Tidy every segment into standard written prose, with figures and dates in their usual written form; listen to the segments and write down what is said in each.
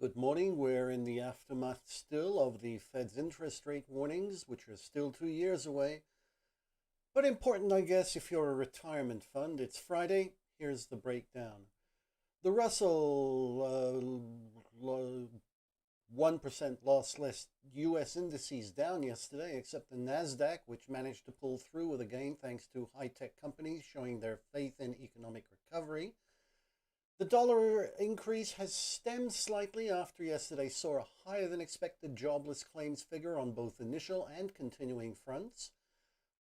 Good morning. We're in the aftermath still of the Fed's interest rate warnings, which are still 2 years away. But important, I guess, if you're a retirement fund. It's Friday. Here's the breakdown. The Russell 1% loss list U.S. indices down yesterday, except the NASDAQ, which managed to pull through with a gain thanks to high-tech companies showing their faith in economic recovery. The dollar increase has stemmed slightly after yesterday saw a higher than expected jobless claims figure on both initial and continuing fronts,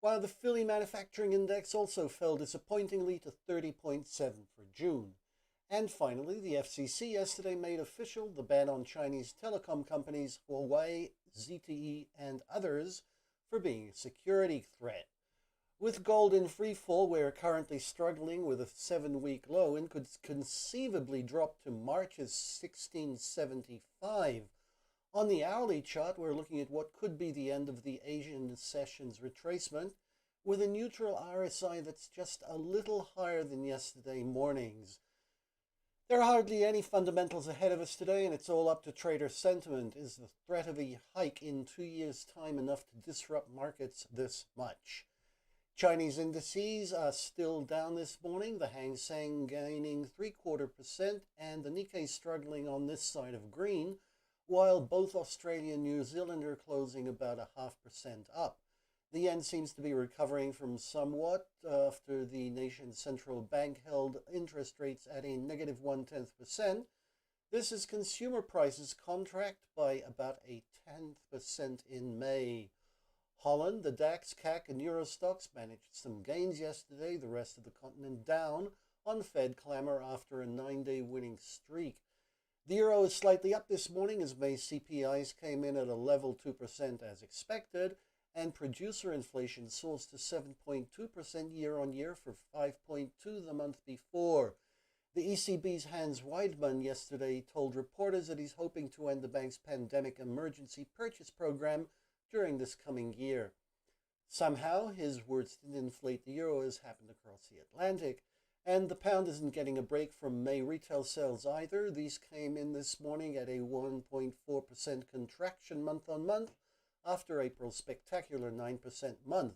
while the Philly Manufacturing Index also fell disappointingly to 30.7 for June. And finally, the FCC yesterday made official the ban on Chinese telecom companies Huawei, ZTE, and others for being a security threat. With gold in free fall, we're currently struggling with a 7-week low and could conceivably drop to March's 1675. On the hourly chart, we're looking at what could be the end of the Asian sessions retracement, with a neutral RSI that's just a little higher than yesterday morning's. There are hardly any fundamentals ahead of us today, and it's all up to trader sentiment. Is the threat of a hike in 2 years' time enough to disrupt markets this much? Chinese indices are still down this morning, the Hang Seng gaining 0.75% and the Nikkei struggling on this side of green, while both Australia and New Zealand are closing about 0.5% up. The yen seems to be recovering from somewhat after the nation's central bank held interest rates at a negative 0.1%. This is consumer prices contract by about 0.1% in May. Holland, the DAX, CAC, and Euro stocks managed some gains yesterday, the rest of the continent down on Fed clamor after a 9-day winning streak. The euro is slightly up this morning as May CPIs came in at a level 2% as expected, and producer inflation soars to 7.2% year on year for 5.2% the month before. The ECB's Hans Weidman yesterday told reporters that he's hoping to end the bank's pandemic emergency purchase program during this coming year. Somehow, his words didn't inflate the euro as happened across the Atlantic, and the pound isn't getting a break from May retail sales either. These came in this morning at a 1.4% contraction month on month after April's spectacular 9% month.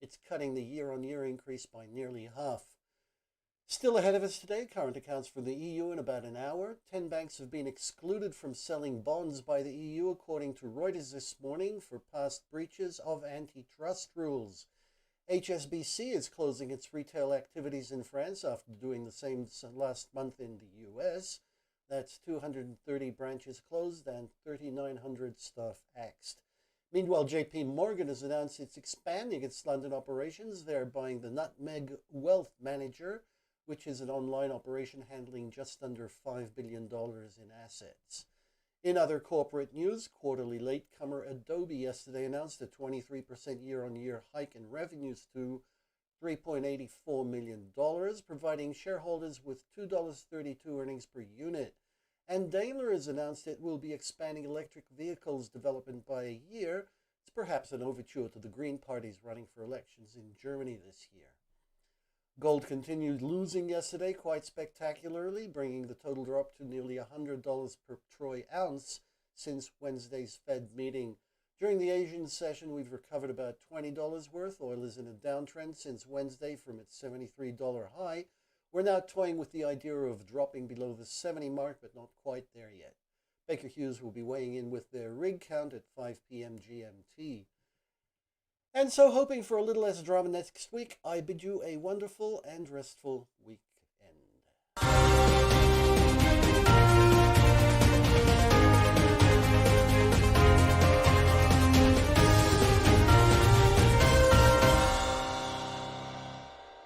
It's cutting the year-on-year increase by nearly half. Still ahead of us today, current accounts for the EU in about an hour. 10 banks have been excluded from selling bonds by the EU, according to Reuters this morning, for past breaches of antitrust rules. HSBC is closing its retail activities in France after doing the same last month in the US. That's 230 branches closed and 3,900 staff axed. Meanwhile, JP Morgan has announced it's expanding its London operations. They're buying the Nutmeg Wealth Manager, which is an online operation handling just under $5 billion in assets. In other corporate news, quarterly latecomer Adobe yesterday announced a 23% year-on-year hike in revenues to $3.84 million, providing shareholders with $2.32 earnings per unit. And Daimler has announced it will be expanding electric vehicles development by a year. It's perhaps an overture to the Green parties running for elections in Germany this year. Gold continued losing yesterday quite spectacularly, bringing the total drop to nearly $100 per troy ounce since Wednesday's Fed meeting. During the Asian session, we've recovered about $20 worth. Oil is in a downtrend since Wednesday from its $73 high. We're now toying with the idea of dropping below the 70 mark, but not quite there yet. Baker Hughes will be weighing in with their rig count at 5 p.m. GMT. And so, hoping for a little less drama next week, I bid you a wonderful and restful week.